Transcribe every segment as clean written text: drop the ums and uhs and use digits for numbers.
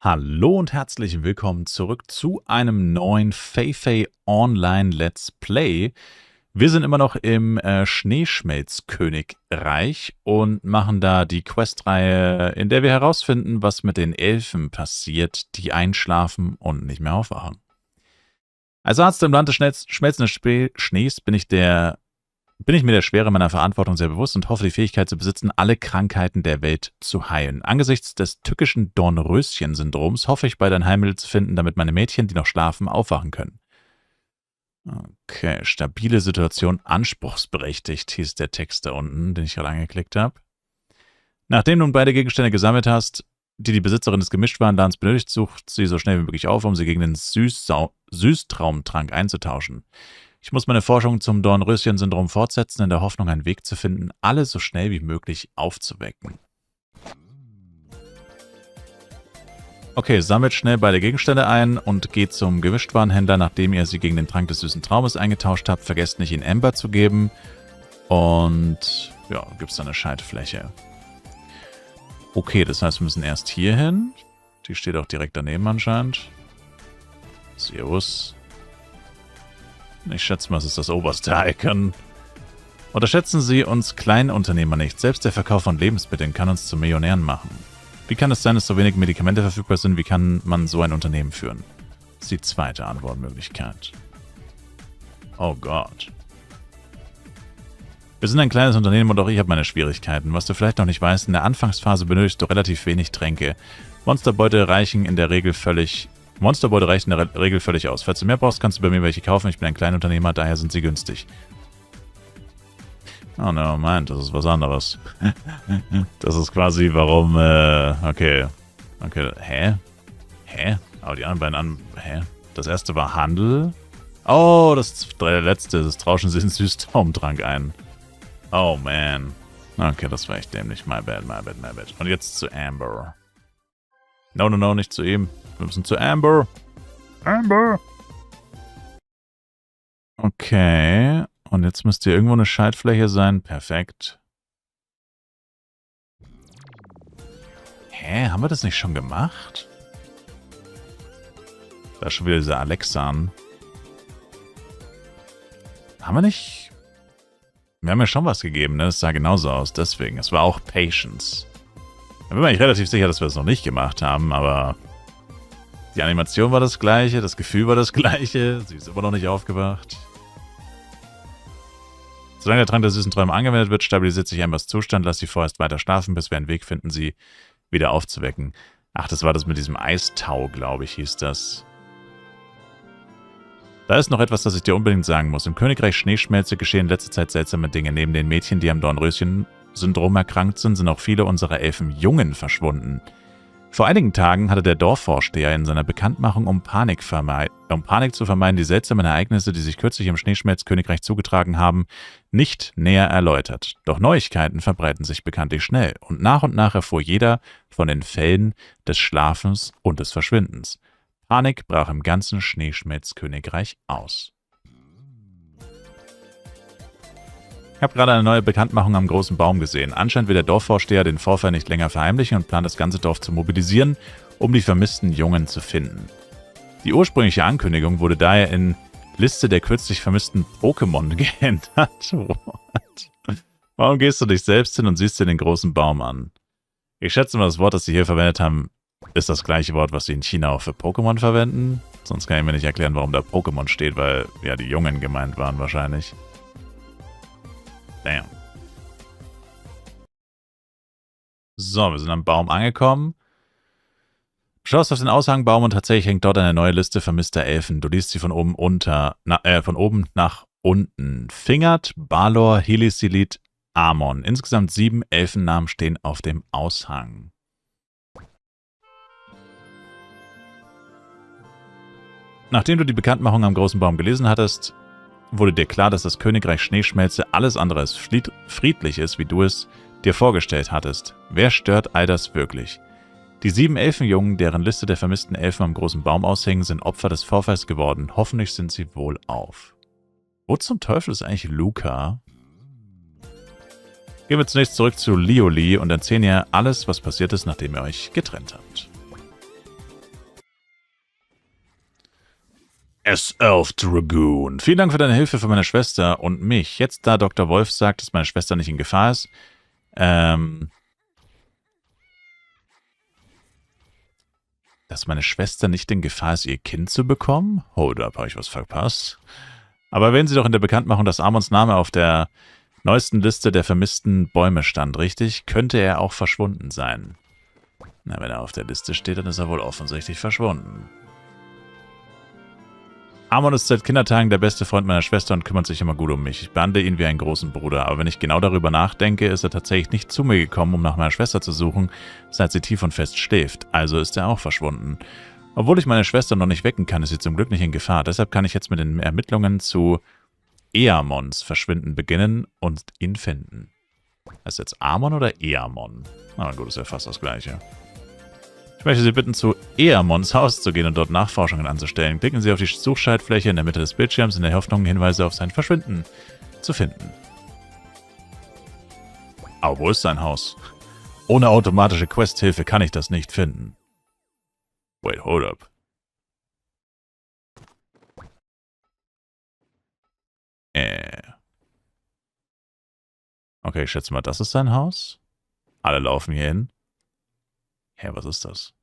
Hallo und herzlich willkommen zurück zu einem neuen Fei Online Let's Play. Wir sind immer noch im Schneeschmelzkönigreich und machen da die Questreihe, in der wir herausfinden, was mit den Elfen passiert, die einschlafen und nicht mehr aufwachen. Als Arzt im Land des schmelzenden Schnees bin ich mir der Schwere meiner Verantwortung sehr bewusst und hoffe, die Fähigkeit zu besitzen, alle Krankheiten der Welt zu heilen. Angesichts des tückischen Dornröschen-Syndroms hoffe ich, bald ein Heilmittel zu finden, damit meine Mädchen, die noch schlafen, aufwachen können. Okay, stabile Situation, anspruchsberechtigt, hieß der Text da unten, den ich gerade angeklickt habe. Nachdem du nun beide Gegenstände gesammelt hast, die Besitzerin des Gemischtwarenladens benötigt, sucht sie so schnell wie möglich auf, um sie gegen den Süßtraumtrank einzutauschen. Ich muss meine Forschung zum Dornröschen-Syndrom fortsetzen, in der Hoffnung, einen Weg zu finden, alle so schnell wie möglich aufzuwecken. Okay, sammelt schnell beide Gegenstände ein und geht zum Gemischtwarenhändler, nachdem ihr sie gegen den Trank des süßen Traumes eingetauscht habt. Vergesst nicht, ihn Amber zu geben. Und ja, gibt es da eine Schaltfläche. Okay, das heißt, wir müssen erst hier hin. Die steht auch direkt daneben anscheinend. Servus. Ich schätze mal, es ist das oberste Icon. Unterschätzen Sie uns Kleinunternehmer nicht. Selbst der Verkauf von Lebensmitteln kann uns zu Millionären machen. Wie kann es sein, dass so wenig Medikamente verfügbar sind? Wie kann man so ein Unternehmen führen? Das ist die zweite Antwortmöglichkeit. Oh Gott. Wir sind ein kleines Unternehmen und auch ich habe meine Schwierigkeiten. Was du vielleicht noch nicht weißt, in der Anfangsphase benötigst du relativ wenig Tränke. Monsterbeutel reichen in der Regel völlig aus. Falls du mehr brauchst, kannst du bei mir welche kaufen. Ich bin ein Kleinunternehmer, daher sind sie günstig. Oh no, Moment, das ist was anderes. Das ist quasi, warum, okay. Okay, hä? Aber die anderen beiden hä? Das erste war Handel. Oh, das letzte, das tauschen sie in Süßtraumtrank ein. Oh, man. Okay, das war echt dämlich. My bad. Und jetzt zu Amber. No, nicht zu ihm. Wir müssen zu Amber. Amber! Okay. Und jetzt müsste hier irgendwo eine Schaltfläche sein. Perfekt. Hä? Haben wir das nicht schon gemacht? Da ist schon wieder dieser Alexan. Haben wir nicht... Wir haben ja schon was gegeben, ne? Das sah genauso aus. Deswegen. Es war auch Patience. Da bin mir eigentlich relativ sicher, dass wir das noch nicht gemacht haben, aber... Die Animation war das gleiche, das Gefühl war das gleiche. Sie ist immer noch nicht aufgewacht. Solange der Trank der süßen Träume angewendet wird, stabilisiert sich Ambers Zustand. Lass sie vorerst weiter schlafen, bis wir einen Weg finden, sie wieder aufzuwecken. Ach, das war das mit diesem Eistau, glaube ich, hieß das. Da ist noch etwas, das ich dir unbedingt sagen muss. Im Königreich Schneeschmelze geschehen in letzter Zeit seltsame Dinge. Neben den Mädchen, die am Dornröschen-Syndrom erkrankt sind, sind auch viele unserer Elfenjungen verschwunden. Vor einigen Tagen hatte der Dorfvorsteher in seiner Bekanntmachung, um Panik zu vermeiden, die seltsamen Ereignisse, die sich kürzlich im Schneeschmelzkönigreich zugetragen haben, nicht näher erläutert. Doch Neuigkeiten verbreiten sich bekanntlich schnell und nach erfuhr jeder von den Fällen des Schlafens und des Verschwindens. Panik brach im ganzen Schneeschmelzkönigreich aus. Ich habe gerade eine neue Bekanntmachung am großen Baum gesehen. Anscheinend will der Dorfvorsteher den Vorfall nicht länger verheimlichen und plant, das ganze Dorf zu mobilisieren, um die vermissten Jungen zu finden. Die ursprüngliche Ankündigung wurde daher in Liste der kürzlich vermissten Pokémon geändert. Warum gehst du dich selbst hin und siehst dir den großen Baum an? Ich schätze mal, das Wort, das sie hier verwendet haben, ist das gleiche Wort, was sie in China auch für Pokémon verwenden. Sonst kann ich mir nicht erklären, warum da Pokémon steht, weil ja die Jungen gemeint waren wahrscheinlich. Damn. So, wir sind am Baum angekommen. Du schaust auf den Aushangbaum und tatsächlich hängt dort eine neue Liste vermisster Elfen. Du liest sie von oben nach unten. Fingert, Balor, Hilisilit, Amon. Insgesamt 7 Elfennamen stehen auf dem Aushang. Nachdem du die Bekanntmachung am großen Baum gelesen hattest, wurde dir klar, dass das Königreich Schneeschmelze alles andere als friedlich ist, wie du es dir vorgestellt hattest. Wer stört all das wirklich? Die 7 Elfenjungen, deren Liste der vermissten Elfen am großen Baum aushängen, sind Opfer des Vorfalls geworden. Hoffentlich sind sie wohlauf. Wo zum Teufel ist eigentlich Luca? Gehen wir zunächst zurück zu Lioli und erzählen ihr alles, was passiert ist, nachdem ihr euch getrennt habt. S11 Dragoon. Vielen Dank für deine Hilfe für meine Schwester und mich. Jetzt, da Dr. Wolf sagt, dass meine Schwester nicht in Gefahr ist, dass meine Schwester nicht in Gefahr ist, ihr Kind zu bekommen? Hold up, habe ich was verpasst? Aber erwähnen Sie doch in der Bekanntmachung, dass Amons Name auf der neuesten Liste der vermissten Bäume stand, richtig? Könnte er auch verschwunden sein? Na, wenn er auf der Liste steht, dann ist er wohl offensichtlich verschwunden. Amon ist seit Kindertagen der beste Freund meiner Schwester und kümmert sich immer gut um mich. Ich behandle ihn wie einen großen Bruder, aber wenn ich genau darüber nachdenke, ist er tatsächlich nicht zu mir gekommen, um nach meiner Schwester zu suchen, seit sie tief und fest schläft. Also ist er auch verschwunden. Obwohl ich meine Schwester noch nicht wecken kann, ist sie zum Glück nicht in Gefahr. Deshalb kann ich jetzt mit den Ermittlungen zu Eamons Verschwinden beginnen und ihn finden. Heißt jetzt Amon oder Eamon? Na gut, ist ja fast das Gleiche. Ich möchte Sie bitten, zu Eamons Haus zu gehen und dort Nachforschungen anzustellen. Klicken Sie auf die Suchschaltfläche in der Mitte des Bildschirms in der Hoffnung, Hinweise auf sein Verschwinden zu finden. Aber wo ist sein Haus? Ohne automatische Questhilfe kann ich das nicht finden. Wait, hold up. Okay, ich schätze mal, das ist sein Haus. Alle laufen hier hin. Hä, was ist das?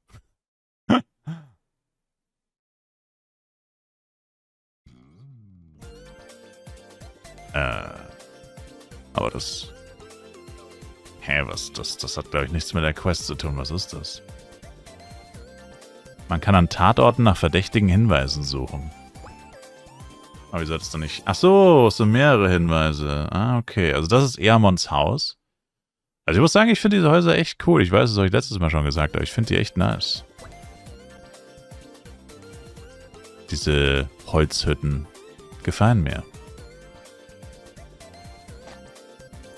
Aber das... Hä, was? Das hat, glaube ich, nichts mit der Quest zu tun. Was ist das? Man kann an Tatorten nach verdächtigen Hinweisen suchen. Aber wie solltest du nicht... Ach so, es sind mehrere Hinweise. Ah, okay. Also das ist Eamons Haus. Also ich muss sagen, ich finde diese Häuser echt cool. Ich weiß, das habe ich letztes Mal schon gesagt, aber ich finde die echt nice. Diese Holzhütten gefallen mir.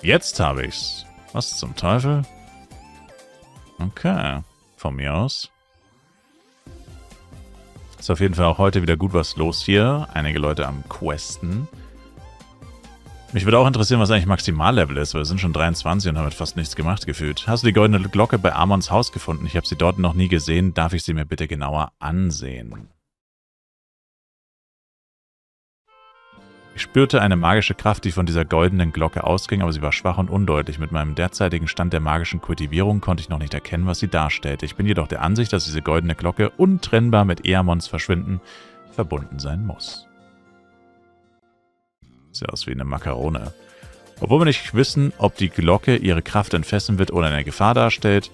Jetzt habe ich's. Was zum Teufel? Okay, von mir aus. Ist auf jeden Fall auch heute wieder gut was los hier. Einige Leute am Questen. Mich würde auch interessieren, was eigentlich Maximallevel ist, weil wir sind schon 23 und haben fast nichts gemacht gefühlt. Hast du die goldene Glocke bei Amons Haus gefunden? Ich habe sie dort noch nie gesehen. Darf ich sie mir bitte genauer ansehen? Ich spürte eine magische Kraft, die von dieser goldenen Glocke ausging, aber sie war schwach und undeutlich. Mit meinem derzeitigen Stand der magischen Kultivierung konnte ich noch nicht erkennen, was sie darstellte. Ich bin jedoch der Ansicht, dass diese goldene Glocke untrennbar mit Eamons Verschwinden verbunden sein muss. Sieht aus wie eine Makarone. Obwohl wir nicht wissen, ob die Glocke ihre Kraft entfesseln wird oder eine Gefahr darstellt,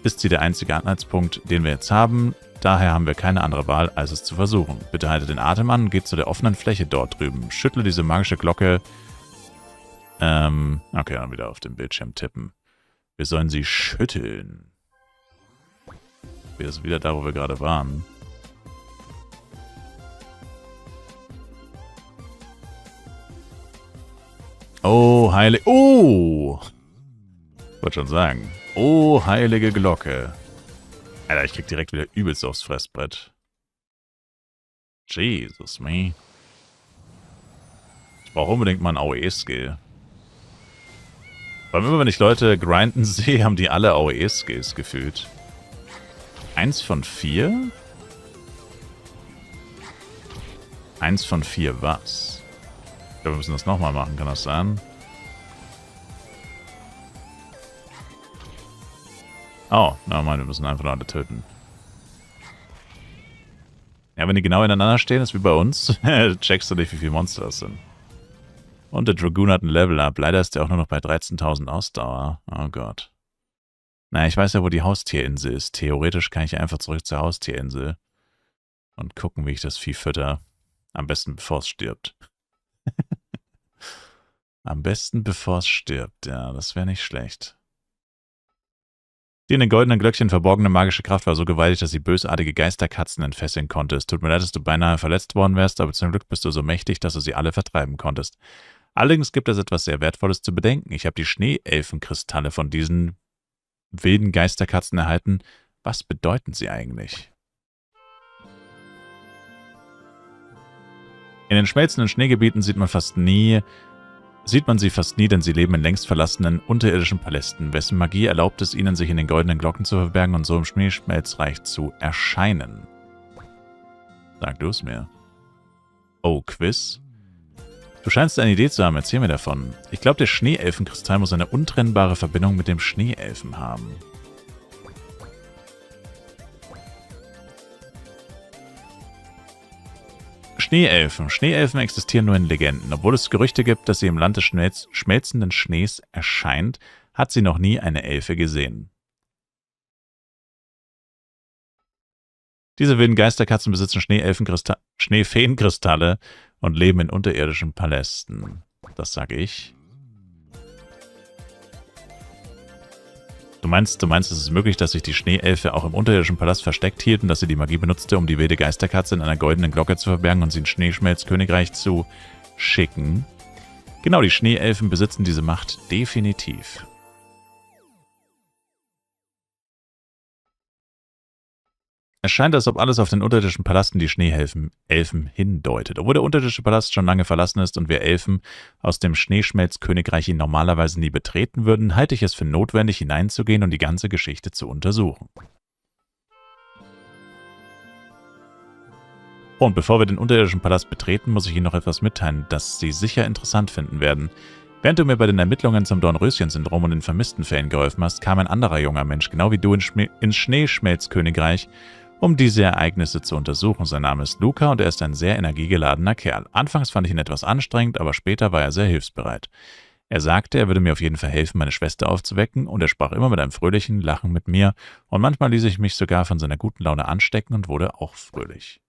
ist sie der einzige Anhaltspunkt, den wir jetzt haben. Daher haben wir keine andere Wahl, als es zu versuchen. Bitte halte den Atem an und geht zu der offenen Fläche dort drüben. Schüttle diese magische Glocke. Okay, dann wieder auf den Bildschirm tippen. Wir sollen sie schütteln. Wir sind wieder da, wo wir gerade waren. Oh, heilige... Oh! Ich wollte schon sagen. Oh, heilige Glocke. Alter, ich krieg direkt wieder übelst aufs Fressbrett. Jesus, me. Ich brauche unbedingt mal einen AOE-Skill. Weil immer, wenn ich Leute grinden sehe, haben die alle AOE-Skills gefühlt. 1 von 4? 1 von 4 was? Ich glaube, wir müssen das nochmal machen, kann das sein? Oh, nein, wir müssen einfach nur alle töten. Ja, wenn die genau ineinander stehen, ist wie bei uns, checkst du nicht, wie viele Monster das sind. Und der Dragoon hat ein Level-Up. Leider ist der auch nur noch bei 13.000 Ausdauer. Oh Gott. Na, ich weiß ja, wo die Haustierinsel ist. Theoretisch kann ich einfach zurück zur Haustierinsel und gucken, wie ich das Vieh fütter. Am besten, bevor es stirbt. Am besten, bevor es stirbt. Ja, das wäre nicht schlecht. Die in den goldenen Glöckchen verborgene magische Kraft war so gewaltig, dass sie bösartige Geisterkatzen entfesseln konnte. Es tut mir leid, dass du beinahe verletzt worden wärst, aber zum Glück bist du so mächtig, dass du sie alle vertreiben konntest. Allerdings gibt es etwas sehr Wertvolles zu bedenken. Ich habe die Schneeelfenkristalle von diesen wilden Geisterkatzen erhalten. Was bedeuten sie eigentlich? In den schmelzenden Schneegebieten sieht man sie fast nie, denn sie leben in längst verlassenen, unterirdischen Palästen, wessen Magie erlaubt es ihnen, sich in den goldenen Glocken zu verbergen und so im Schneeschmelzreich zu erscheinen. Sag du es mir. Oh, Quiz? Du scheinst eine Idee zu haben, erzähl mir davon. Ich glaube, der Schneeelfenkristall muss eine untrennbare Verbindung mit dem Schneeelfen haben. Schneeelfen. Schneeelfen existieren nur in Legenden. Obwohl es Gerüchte gibt, dass sie im Land des schmelzenden Schnees erscheint, hat sie noch nie eine Elfe gesehen. Diese wilden Geisterkatzen besitzen Schneefeenkristalle und leben in unterirdischen Palästen. Das sage ich. Du meinst, es ist möglich, dass sich die Schneeelfe auch im unterirdischen Palast versteckt hielt und dass sie die Magie benutzte, um die wilde Geisterkatze in einer goldenen Glocke zu verbergen und sie ins Schneeschmelzkönigreich zu schicken? Genau, die Schneeelfen besitzen diese Macht definitiv. Es scheint, als ob alles auf den unterirdischen Palast und die Schneeelfen hindeutet. Obwohl der unterirdische Palast schon lange verlassen ist und wir Elfen aus dem Schneeschmelzkönigreich ihn normalerweise nie betreten würden, halte ich es für notwendig, hineinzugehen und die ganze Geschichte zu untersuchen. Und bevor wir den unterirdischen Palast betreten, muss ich Ihnen noch etwas mitteilen, das Sie sicher interessant finden werden. Während du mir bei den Ermittlungen zum Dornröschen-Syndrom und den vermissten Fällen geholfen hast, kam ein anderer junger Mensch, genau wie du, ins Schneeschmelzkönigreich, um diese Ereignisse zu untersuchen. Sein Name ist Luca und er ist ein sehr energiegeladener Kerl. Anfangs fand ich ihn etwas anstrengend, aber später war er sehr hilfsbereit. Er sagte, er würde mir auf jeden Fall helfen, meine Schwester aufzuwecken, und er sprach immer mit einem fröhlichen Lachen mit mir, und manchmal ließ ich mich sogar von seiner guten Laune anstecken und wurde auch fröhlich.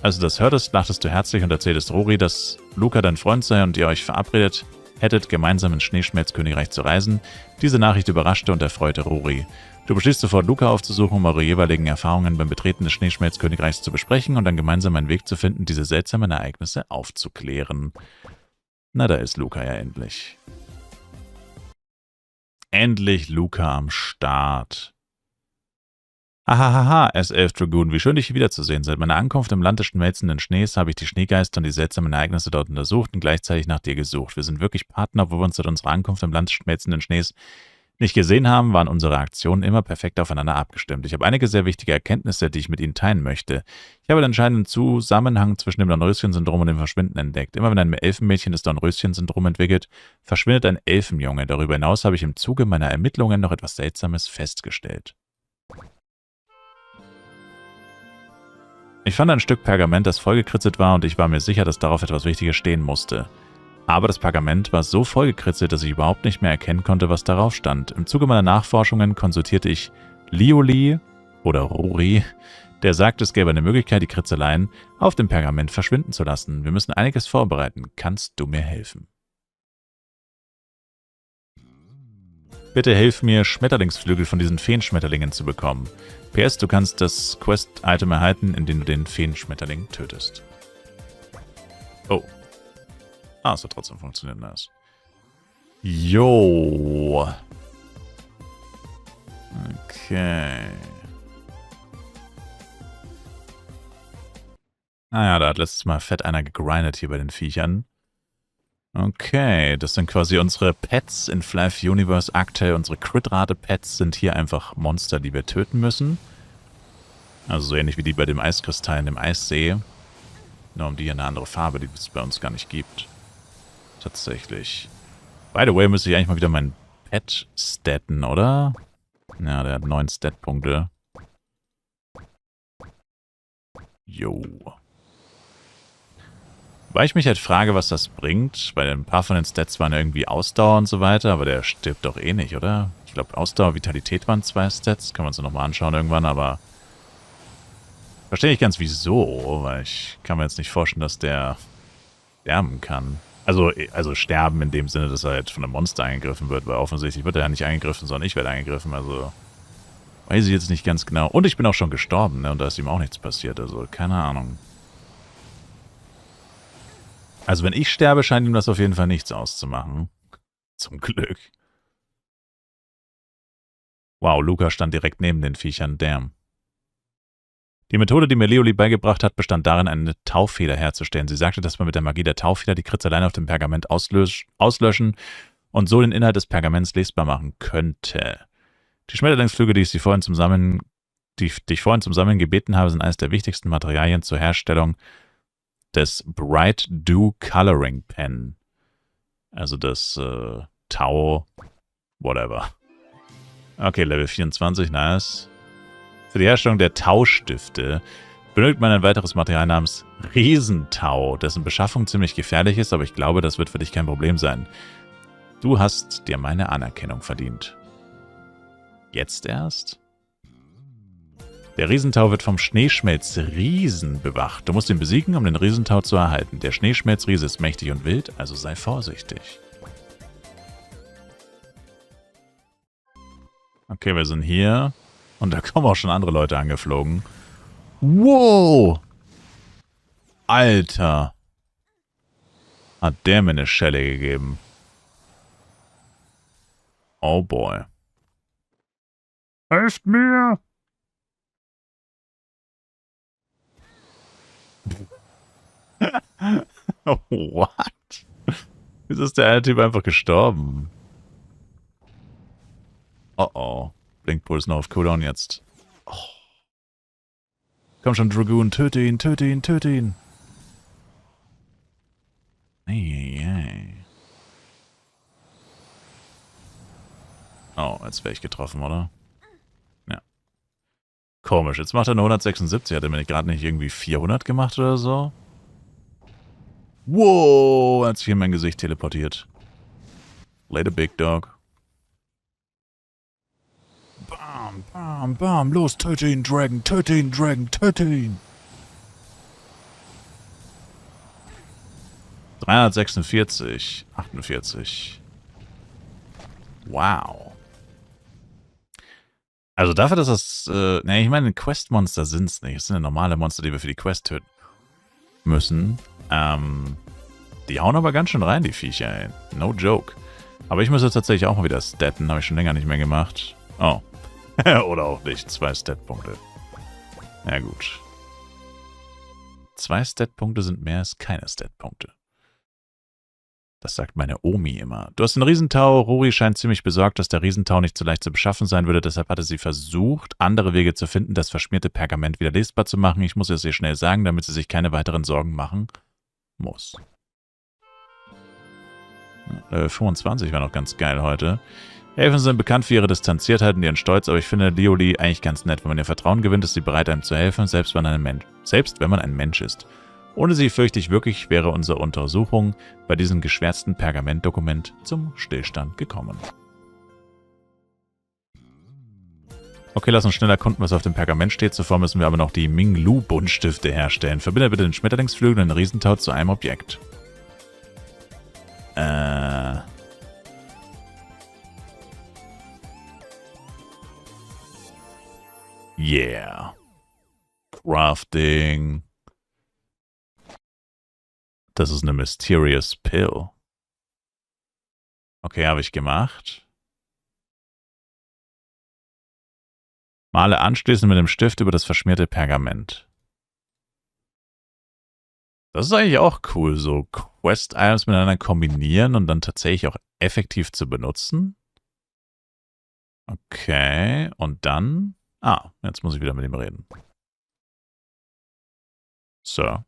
Als du das hörtest, lachtest du herzlich und erzähltest Rory, dass Luca dein Freund sei und ihr euch verabredet hättet, gemeinsam ins Schneeschmelzkönigreich zu reisen. Diese Nachricht überraschte und erfreute Rory. Du beschließt sofort, Luca aufzusuchen, um eure jeweiligen Erfahrungen beim Betreten des Schneeschmelzkönigreichs zu besprechen und dann gemeinsam einen Weg zu finden, diese seltsamen Ereignisse aufzuklären. Na, da ist Luca ja endlich. Endlich Luca am Start. Ahahaha, S11 Dragoon, wie schön, dich wiederzusehen. Seit meiner Ankunft im Land des schmelzenden Schnees habe ich die Schneegeister und die seltsamen Ereignisse dort untersucht und gleichzeitig nach dir gesucht. Wir sind wirklich Partner, obwohl wir uns seit unserer Ankunft im Land des schmelzenden Schnees nicht gesehen haben, waren unsere Aktionen immer perfekt aufeinander abgestimmt. Ich habe einige sehr wichtige Erkenntnisse, die ich mit Ihnen teilen möchte. Ich habe den entscheidenden Zusammenhang zwischen dem Dornröschen-Syndrom und dem Verschwinden entdeckt. Immer wenn ein Elfenmädchen das Dornröschen-Syndrom entwickelt, verschwindet ein Elfenjunge. Darüber hinaus habe ich im Zuge meiner Ermittlungen noch etwas Seltsames festgestellt. Ich fand ein Stück Pergament, das vollgekritzelt war, und ich war mir sicher, dass darauf etwas Wichtiges stehen musste. Aber das Pergament war so vollgekritzelt, dass ich überhaupt nicht mehr erkennen konnte, was darauf stand. Im Zuge meiner Nachforschungen konsultierte ich Lioli oder Rory, der sagte, es gäbe eine Möglichkeit, die Kritzeleien auf dem Pergament verschwinden zu lassen. Wir müssen einiges vorbereiten. Kannst du mir helfen? Bitte hilf mir, Schmetterlingsflügel von diesen Feenschmetterlingen zu bekommen. PS, du kannst das Quest-Item erhalten, indem du den Feenschmetterling tötest. Oh. Ah, es hat trotzdem funktioniert, nice. Jo. Okay. Naja, da hat letztes Mal fett einer gegrindet hier bei den Viechern. Okay, das sind quasi unsere Pets in Flav Universe aktuell. Unsere Crit-Rate-Pets sind hier einfach Monster, die wir töten müssen. Also so ähnlich wie die bei dem Eiskristall in dem Eissee. Nur um die hier eine andere Farbe, die es bei uns gar nicht gibt. Tatsächlich. By the way, müsste ich eigentlich mal wieder meinen Pet statten, oder? Ja, der hat 9 Stat-Punkte. Jo. Weil ich mich halt frage, was das bringt, weil ein paar von den Stats waren irgendwie Ausdauer und so weiter, aber der stirbt doch eh nicht, oder? Ich glaube, Ausdauer, Vitalität waren 2 Stats, können wir uns nochmal anschauen irgendwann, aber verstehe nicht ganz wieso, weil ich kann mir jetzt nicht vorstellen, dass der sterben kann. Also sterben in dem Sinne, dass er halt von einem Monster angegriffen wird, weil offensichtlich wird er ja nicht angegriffen, sondern ich werde angegriffen, also weiß ich jetzt nicht ganz genau. Und ich bin auch schon gestorben, ne, und da ist ihm auch nichts passiert, also keine Ahnung. Also wenn ich sterbe, scheint ihm das auf jeden Fall nichts auszumachen. Zum Glück. Wow, Luca stand direkt neben den Viechern, damn. Die Methode, die mir Lioli beigebracht hat, bestand darin, eine Tauffeder herzustellen. Sie sagte, dass man mit der Magie der Tauffeder die Kritzeleien auf dem Pergament auslöschen und so den Inhalt des Pergaments lesbar machen könnte. Die Schmetterlingsflügel, die ich sie vorhin die ich dich vorhin zum Sammeln gebeten habe, sind eines der wichtigsten Materialien zur Herstellung des Bright Dew Coloring Pen. Also das Tau, whatever. Okay, Level 24, nice. Für die Herstellung der Taustifte benötigt man ein weiteres Material namens Riesentau, dessen Beschaffung ziemlich gefährlich ist, aber ich glaube, das wird für dich kein Problem sein. Du hast dir meine Anerkennung verdient. Jetzt erst? Der Riesentau wird vom Schneeschmelzriesen bewacht. Du musst ihn besiegen, um den Riesentau zu erhalten. Der Schneeschmelzriese ist mächtig und wild, also sei vorsichtig. Okay, wir sind hier. Und da kommen auch schon andere Leute angeflogen. Wow! Alter! Hat der mir eine Schelle gegeben. Oh boy. Helft mir! What? Wieso ist der eine Typ einfach gestorben? Oh oh. Blinkpool ist noch auf Cooldown jetzt. Oh. Komm schon, Dragoon, töte ihn, töte ihn, töte ihn. Hey. Oh, jetzt wäre ich getroffen, oder? Ja. Komisch, jetzt macht er nur 176. Hat er mir gerade nicht irgendwie 400 gemacht oder so? Wow, er hat sich in mein Gesicht teleportiert. Later, Big Dog. Bam, bam, bam. Los, töte ihn, Dragon, töte ihn, Dragon, töte ihn. 346, 48. Wow. Also dafür, dass das, ich meine, Quest-Monster sind es nicht. Es sind ja normale Monster, die wir für die Quest töten müssen. Die hauen aber ganz schön rein, die Viecher, ey. No joke. Aber ich muss jetzt tatsächlich auch mal wieder statten. Habe ich schon länger nicht mehr gemacht. Oh. Oder auch nicht. 2 Stat-Punkte. Ja gut. 2 Stat-Punkte sind mehr als keine Stat-Punkte. Das sagt meine Omi immer. Du hast den Riesentau. Rory scheint ziemlich besorgt, dass der Riesentau nicht so leicht zu beschaffen sein würde. Deshalb hatte sie versucht, andere Wege zu finden, das verschmierte Pergament wieder lesbar zu machen. Ich muss es ihr schnell sagen, damit sie sich keine weiteren Sorgen machen muss. 25 war noch ganz geil heute. Elfen sind bekannt für ihre Distanziertheit und ihren Stolz, aber ich finde Leolie eigentlich ganz nett. Wenn man ihr Vertrauen gewinnt, ist sie bereit, einem zu helfen, selbst wenn man ein Mensch ist. Ohne sie fürchte ich wirklich, wäre unsere Untersuchung bei diesem geschwärzten Pergamentdokument zum Stillstand gekommen. Okay, lass uns schnell erkunden, was auf dem Pergament steht. Zuvor müssen wir aber noch die Minglu-Buntstifte herstellen. Verbinde bitte den Schmetterlingsflügel und den Riesentau zu einem Objekt. Yeah. Crafting. Das ist eine Mysterious Pill. Okay, habe ich gemacht. Male anschließend mit dem Stift über das verschmierte Pergament. Das ist eigentlich auch cool, so Quest-Items miteinander kombinieren und dann tatsächlich auch effektiv zu benutzen. Okay, und dann... jetzt muss ich wieder mit ihm reden. Sir,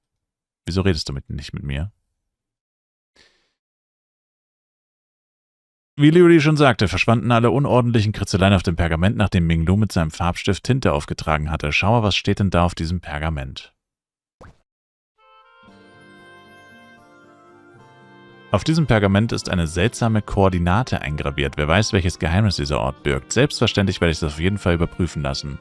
wieso redest du nicht mit mir? Wie Leolie schon sagte, verschwanden alle unordentlichen Kritzeleien auf dem Pergament, nachdem Minglu mit seinem Farbstift Tinte aufgetragen hatte. Schau mal, was steht denn da auf diesem Pergament? Auf diesem Pergament ist eine seltsame Koordinate eingraviert. Wer weiß, welches Geheimnis dieser Ort birgt. Selbstverständlich werde ich das auf jeden Fall überprüfen lassen.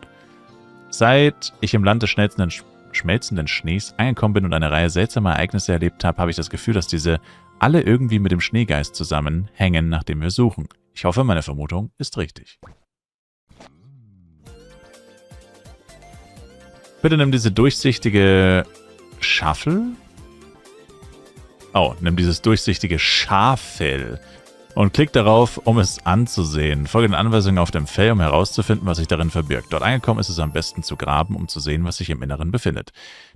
Seit ich im Land des schmelzenden Schnees angekommen bin und eine Reihe seltsamer Ereignisse erlebt habe, habe ich das Gefühl, dass diese alle irgendwie mit dem Schneegeist zusammenhängen, nach dem wir suchen. Ich hoffe, meine Vermutung ist richtig. Bitte nimm diese durchsichtige Schaffel. Oh, nimm dieses durchsichtige Schaffell und klick darauf, um es anzusehen. Folge den Anweisungen auf dem Fell, um herauszufinden, was sich darin verbirgt. Dort angekommen ist es am besten zu graben, um zu sehen, was sich im Inneren befindet.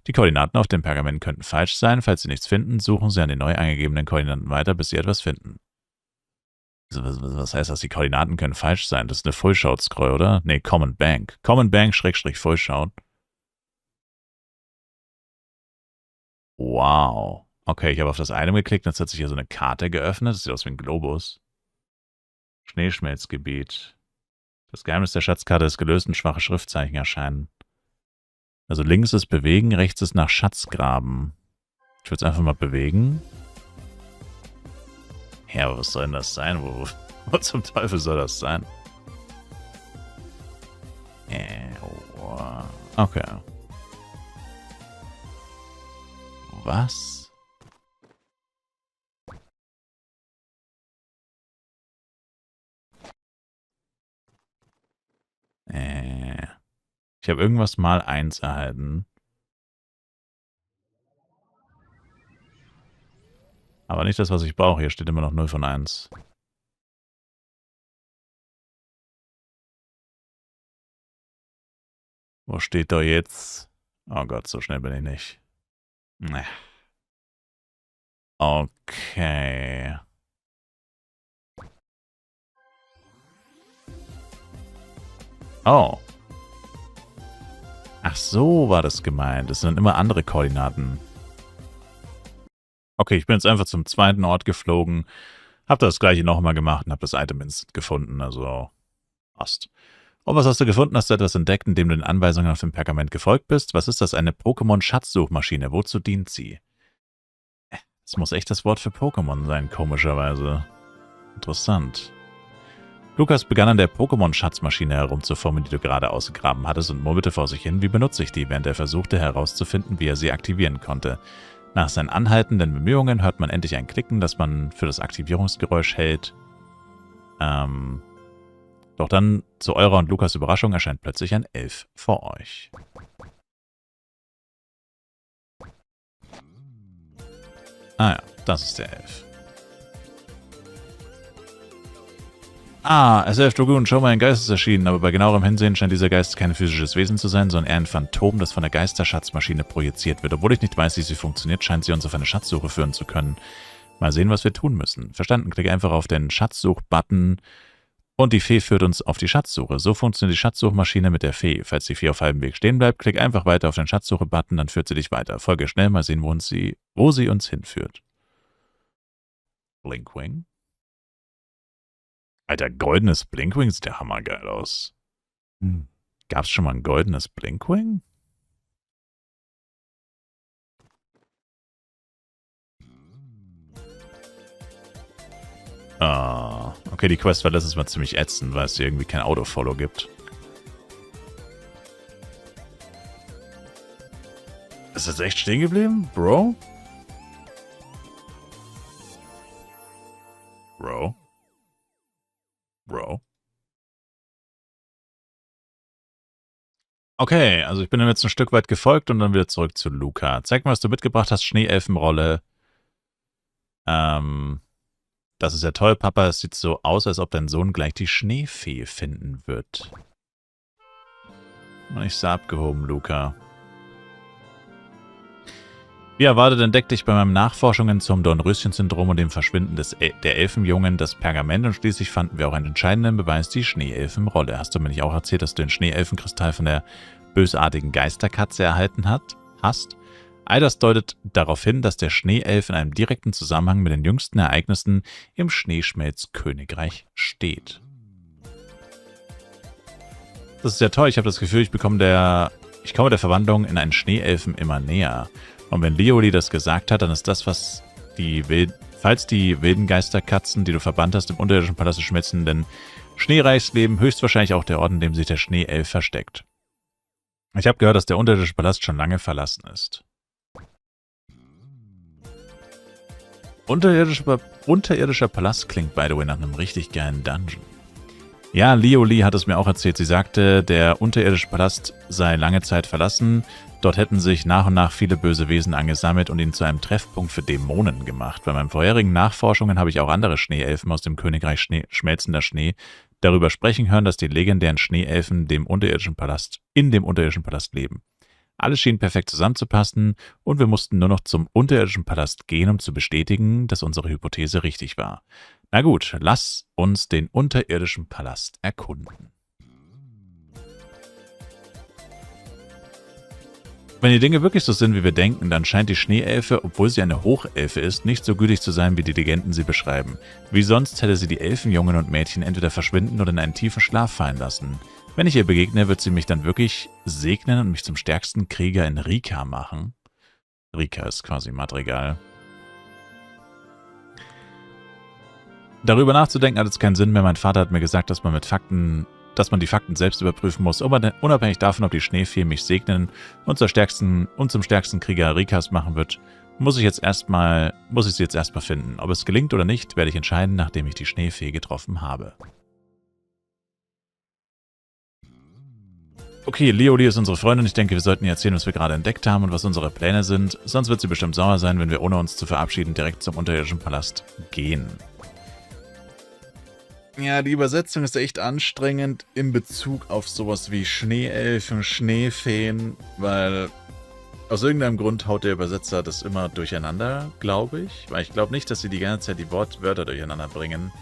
Die Koordinaten auf dem Pergament könnten falsch sein. Falls Sie nichts finden, suchen Sie an den neu angegebenen Koordinaten weiter, bis Sie etwas finden. Was heißt das? Die Koordinaten können falsch sein. Das ist eine Fullshout-Scroll, oder? Nee, Common Bank. Common Bank / Fullshout. Wow. Okay, ich habe auf das Item geklickt, jetzt hat sich hier so eine Karte geöffnet. Das sieht aus wie ein Globus. Schneeschmelzgebiet. Das Geheimnis der Schatzkarte ist gelöst und schwache Schriftzeichen erscheinen. Also links ist bewegen, rechts ist nach Schatz graben. Ich würde es einfach mal bewegen. Ja, aber was soll denn das sein? Wo zum Teufel soll das sein? Okay. Was? Ich habe irgendwas mal 1 erhalten. Aber nicht das, was ich brauche. Hier steht immer noch 0 von 1. Wo steht da jetzt? Oh Gott, so schnell bin ich nicht. Nee. Okay. Oh. Ach so war das gemeint. Das sind immer andere Koordinaten. Okay, ich bin jetzt einfach zum zweiten Ort geflogen. Hab das gleiche nochmal gemacht und hab das Item instant gefunden. Also, passt. Und was hast du gefunden? Hast du etwas entdeckt, indem du den Anweisungen auf dem Pergament gefolgt bist? Was ist das? Eine Pokémon-Schatzsuchmaschine. Wozu dient sie? Das muss echt das Wort für Pokémon sein, komischerweise. Interessant. Lukas begann an der Pokémon-Schatzmaschine herumzuformen, die du gerade ausgegraben hattest, und murmelte vor sich hin, wie benutze ich die, während er versuchte herauszufinden, wie er sie aktivieren konnte. Nach seinen anhaltenden Bemühungen hört man endlich ein Klicken, das man für das Aktivierungsgeräusch hält. Doch dann, zu eurer und Lukas Überraschung, erscheint plötzlich ein Elf vor euch. Ah ja, das ist der Elf. Ah, S11 Dragoon, schau mal, ein Geist ist erschienen, aber bei genauerem Hinsehen scheint dieser Geist kein physisches Wesen zu sein, sondern eher ein Phantom, das von der Geisterschatzmaschine projiziert wird. Obwohl ich nicht weiß, wie sie funktioniert, scheint sie uns auf eine Schatzsuche führen zu können. Mal sehen, was wir tun müssen. Verstanden, klicke einfach auf den Schatzsuch-Button und die Fee führt uns auf die Schatzsuche. So funktioniert die Schatzsuchmaschine mit der Fee. Falls die Fee auf halbem Weg stehen bleibt, klick einfach weiter auf den Schatzsuche-Button, dann führt sie dich weiter. Folge schnell, mal sehen, wo sie uns hinführt. Blinkwing. Alter, goldenes Blinkwing sieht ja hammergeil aus. Gab's schon mal ein goldenes Blinkwing? Ah, okay, die Quest war letztes Mal ziemlich ätzend, weil es hier irgendwie kein Autofollow gibt. Ist das echt stehen geblieben, Bro? Bro. Okay, also ich bin ihm jetzt ein Stück weit gefolgt und dann wieder zurück zu Luca. Zeig mal, was du mitgebracht hast. Schneeelfenrolle. Das ist ja toll, Papa. Es sieht so aus, als ob dein Sohn gleich die Schneefee finden wird. Und ich sah abgehoben, Luca. Wie erwartet, entdeckte ich bei meinen Nachforschungen zum Dornröschen-Syndrom und dem Verschwinden der Elfenjungen das Pergament und schließlich fanden wir auch einen entscheidenden Beweis, die Schneeelfenrolle. Hast du mir nicht auch erzählt, dass du den Schneeelfenkristall von der bösartigen Geisterkatze erhalten hast? All das deutet darauf hin, dass der Schneeelf in einem direkten Zusammenhang mit den jüngsten Ereignissen im Schneeschmelzkönigreich steht. Das ist ja toll. Ich habe das Gefühl, ich komme der Verwandlung in einen Schneeelfen immer näher. Und wenn Lioli das gesagt hat, dann ist das, was falls die wilden Geisterkatzen, die du verbannt hast, im unterirdischen Palast des schmelzenden Schneereichs leben, höchstwahrscheinlich auch der Ort, in dem sich der Schneeelf versteckt. Ich habe gehört, dass der unterirdische Palast schon lange verlassen ist. Unterirdischer Palast klingt, by the way, nach einem richtig geilen Dungeon. Ja, Lioli hat es mir auch erzählt. Sie sagte, der unterirdische Palast sei lange Zeit verlassen. Dort hätten sich nach und nach viele böse Wesen angesammelt und ihn zu einem Treffpunkt für Dämonen gemacht. Bei meinen vorherigen Nachforschungen habe ich auch andere Schneeelfen aus dem Königreich schmelzender Schnee darüber sprechen hören, dass die legendären Schneeelfen in dem unterirdischen Palast leben. Alles schien perfekt zusammenzupassen und wir mussten nur noch zum unterirdischen Palast gehen, um zu bestätigen, dass unsere Hypothese richtig war. Na gut, lass uns den unterirdischen Palast erkunden. Wenn die Dinge wirklich so sind, wie wir denken, dann scheint die Schneeelfe, obwohl sie eine Hochelfe ist, nicht so gütig zu sein, wie die Legenden sie beschreiben. Wie sonst hätte sie die Elfenjungen und Mädchen entweder verschwinden oder in einen tiefen Schlaf fallen lassen. Wenn ich ihr begegne, wird sie mich dann wirklich segnen und mich zum stärksten Krieger in Rika machen. Rika ist quasi Madrigal. Darüber nachzudenken hat jetzt keinen Sinn mehr. Mein Vater hat mir gesagt, dass man die Fakten selbst überprüfen muss, unabhängig davon, ob die Schneefee mich segnen und zum stärksten Krieger Rikas machen wird, muss ich sie jetzt erstmal finden. Ob es gelingt oder nicht, werde ich entscheiden, nachdem ich die Schneefee getroffen habe. Okay, Leolie ist unsere Freundin. Ich denke, wir sollten ihr erzählen, was wir gerade entdeckt haben und was unsere Pläne sind. Sonst wird sie bestimmt sauer sein, wenn wir ohne uns zu verabschieden direkt zum unterirdischen Palast gehen. Ja, die Übersetzung ist echt anstrengend in Bezug auf sowas wie Schneeelfen, Schneefeen, weil aus irgendeinem Grund haut der Übersetzer das immer durcheinander, glaube ich. Weil ich glaube nicht, dass sie die ganze Zeit die Wörter durcheinander bringen.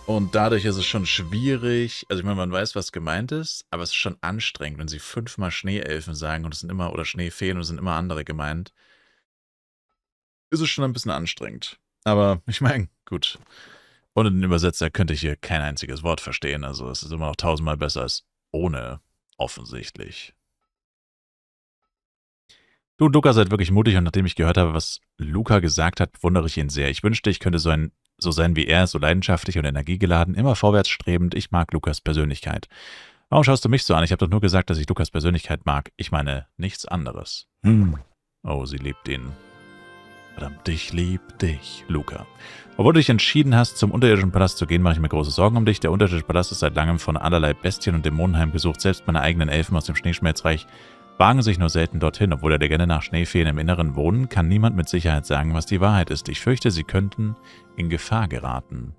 Und dadurch ist es schon schwierig, also ich meine, man weiß, was gemeint ist, aber es ist schon anstrengend, wenn sie 5-mal Schneeelfen sagen und es sind immer, oder Schneefeen und es sind immer andere gemeint. Ist es schon ein bisschen anstrengend. Aber ich meine, gut. Ohne den Übersetzer könnte ich hier kein einziges Wort verstehen, also es ist immer noch 1000-mal besser als ohne, offensichtlich. Du und Luca seid wirklich mutig und nachdem ich gehört habe, was Luca gesagt hat, bewundere ich ihn sehr. Ich wünschte, ich könnte so sein wie er, so leidenschaftlich und energiegeladen, immer vorwärtsstrebend. Ich mag Lukas Persönlichkeit. Warum schaust du mich so an? Ich habe doch nur gesagt, dass ich Lukas Persönlichkeit mag. Ich meine, nichts anderes. Oh, sie liebt ihn. Verdammt, ich lieb dich, Luca. Obwohl du dich entschieden hast, zum unterirdischen Palast zu gehen, mache ich mir große Sorgen um dich. Der unterirdische Palast ist seit langem von allerlei Bestien und Dämonen heimgesucht. Selbst meine eigenen Elfen aus dem Schneeschmelzreich wagen sich nur selten dorthin. Obwohl der Legende nach Schneefeen im Inneren wohnen, kann niemand mit Sicherheit sagen, was die Wahrheit ist. Ich fürchte, sie könnten in Gefahr geraten.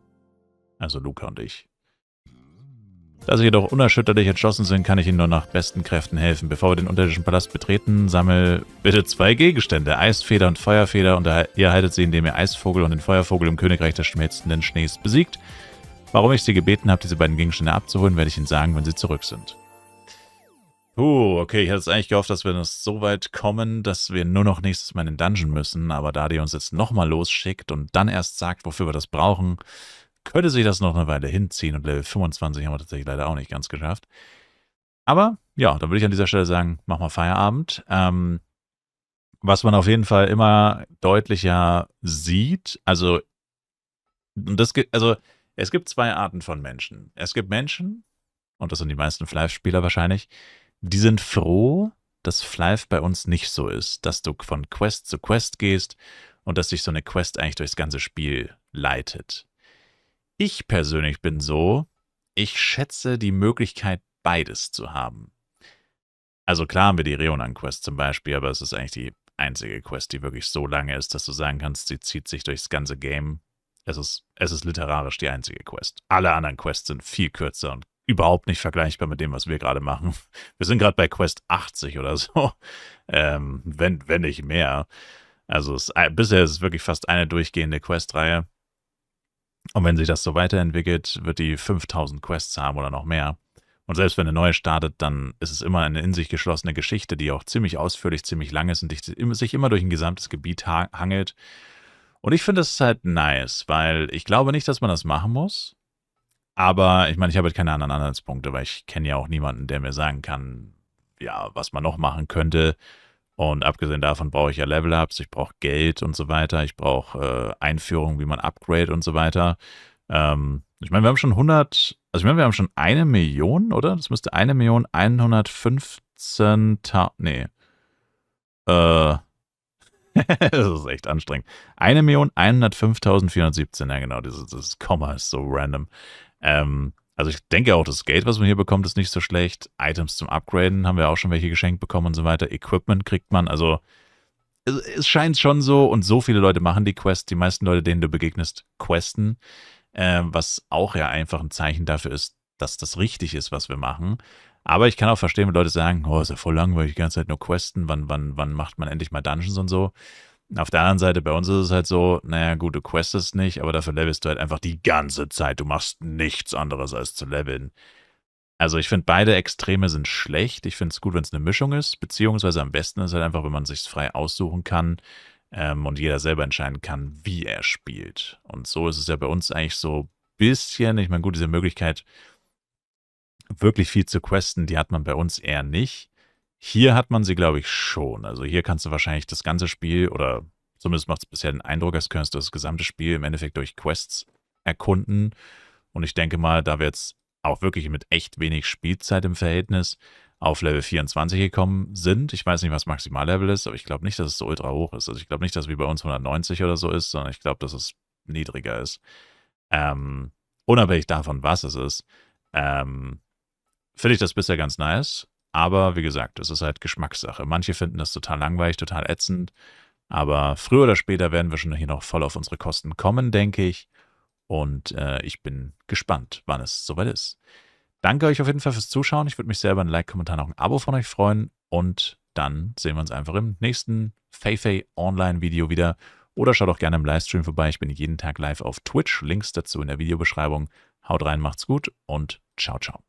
Also Luca und ich. Da sie jedoch unerschütterlich entschlossen sind, kann ich ihnen nur nach besten Kräften helfen. Bevor wir den unterirdischen Palast betreten, sammel bitte 2 Gegenstände, Eisfeder und Feuerfeder, und ihr erhaltet sie, indem ihr Eisvogel und den Feuervogel im Königreich des schmelzenden Schnees besiegt. Warum ich sie gebeten habe, diese beiden Gegenstände abzuholen, werde ich ihnen sagen, wenn sie zurück sind. Okay, ich hatte jetzt eigentlich gehofft, dass wir das so weit kommen, dass wir nur noch nächstes Mal in den Dungeon müssen, aber da die uns jetzt nochmal losschickt und dann erst sagt, wofür wir das brauchen, könnte sich das noch eine Weile hinziehen, und Level 25 haben wir tatsächlich leider auch nicht ganz geschafft. Aber ja, dann würde ich an dieser Stelle sagen, mach mal Feierabend. Was man auf jeden Fall immer deutlicher sieht, also es gibt 2 Arten von Menschen. Es gibt Menschen, und das sind die meisten Flive-Spieler wahrscheinlich, die sind froh, dass Flive bei uns nicht so ist, dass du von Quest zu Quest gehst und dass sich so eine Quest eigentlich durchs ganze Spiel leitet. Ich persönlich bin so, ich schätze die Möglichkeit, beides zu haben. Also klar haben wir die Reonan-Quest zum Beispiel, aber es ist eigentlich die einzige Quest, die wirklich so lange ist, dass du sagen kannst, sie zieht sich durchs ganze Game. Es ist literarisch die einzige Quest. Alle anderen Quests sind viel kürzer und überhaupt nicht vergleichbar mit dem, was wir gerade machen. Wir sind gerade bei Quest 80 oder so, wenn nicht mehr. Also bisher ist es wirklich fast eine durchgehende Questreihe. Und wenn sich das so weiterentwickelt, wird die 5000 Quests haben oder noch mehr. Und selbst wenn eine neue startet, dann ist es immer eine in sich geschlossene Geschichte, die auch ziemlich ausführlich, ziemlich lang ist und sich immer durch ein gesamtes Gebiet hangelt. Und ich finde das halt nice, weil ich glaube nicht, dass man das machen muss. Aber ich meine, ich habe halt keine anderen Anhaltspunkte, weil ich kenne ja auch niemanden, der mir sagen kann, ja, was man noch machen könnte. Und abgesehen davon brauche ich ja Level-Ups, ich brauche Geld und so weiter, ich brauche Einführung, wie man upgrade und so weiter. Ich meine, wir haben schon 1 Million, oder? Das müsste 1.115.000, nee. Das ist echt anstrengend. 1.105.417, ja genau, dieses Komma ist so random. Also ich denke auch, das Geld, was man hier bekommt, ist nicht so schlecht. Items zum Upgraden haben wir auch schon welche geschenkt bekommen und so weiter. Equipment kriegt man, also es scheint schon so, und so viele Leute machen die Quest. Die meisten Leute, denen du begegnest, questen, was auch ja einfach ein Zeichen dafür ist, dass das richtig ist, was wir machen. Aber ich kann auch verstehen, wenn Leute sagen, oh, ist ja voll langweilig, die ganze Zeit nur questen, wann macht man endlich mal Dungeons und so. Auf der anderen Seite, bei uns ist es halt so, naja gut, du questest nicht, aber dafür levelst du halt einfach die ganze Zeit. Du machst nichts anderes als zu leveln. Also ich finde, beide Extreme sind schlecht. Ich finde es gut, wenn es eine Mischung ist, beziehungsweise am besten ist halt einfach, wenn man sich frei aussuchen kann und jeder selber entscheiden kann, wie er spielt. Und so ist es ja bei uns eigentlich so ein bisschen, ich meine, gut, diese Möglichkeit, wirklich viel zu questen, die hat man bei uns eher nicht. Hier hat man sie, glaube ich, schon. Also hier kannst du wahrscheinlich das ganze Spiel, oder zumindest macht es bisher den Eindruck, als könntest du das gesamte Spiel im Endeffekt durch Quests erkunden. Und ich denke mal, da wir jetzt auch wirklich mit echt wenig Spielzeit im Verhältnis auf Level 24 gekommen sind. Ich weiß nicht, was Maximallevel ist, aber ich glaube nicht, dass es so ultra hoch ist. Also ich glaube nicht, dass es wie bei uns 190 oder so ist, sondern ich glaube, dass es niedriger ist. Ähm, Unabhängig davon, was es ist. Ähm, Finde ich das bisher ganz nice. Aber wie gesagt, es ist halt Geschmackssache. Manche finden das total langweilig, total ätzend. Aber früher oder später werden wir schon hier noch voll auf unsere Kosten kommen, denke ich. Und ich bin gespannt, wann es soweit ist. Danke euch auf jeden Fall fürs Zuschauen. Ich würde mich sehr über ein Like, Kommentar, noch ein Abo von euch freuen. Und dann sehen wir uns einfach im nächsten Fei Online-Video wieder. Oder schaut auch gerne im Livestream vorbei. Ich bin jeden Tag live auf Twitch. Links dazu in der Videobeschreibung. Haut rein, macht's gut und ciao, ciao.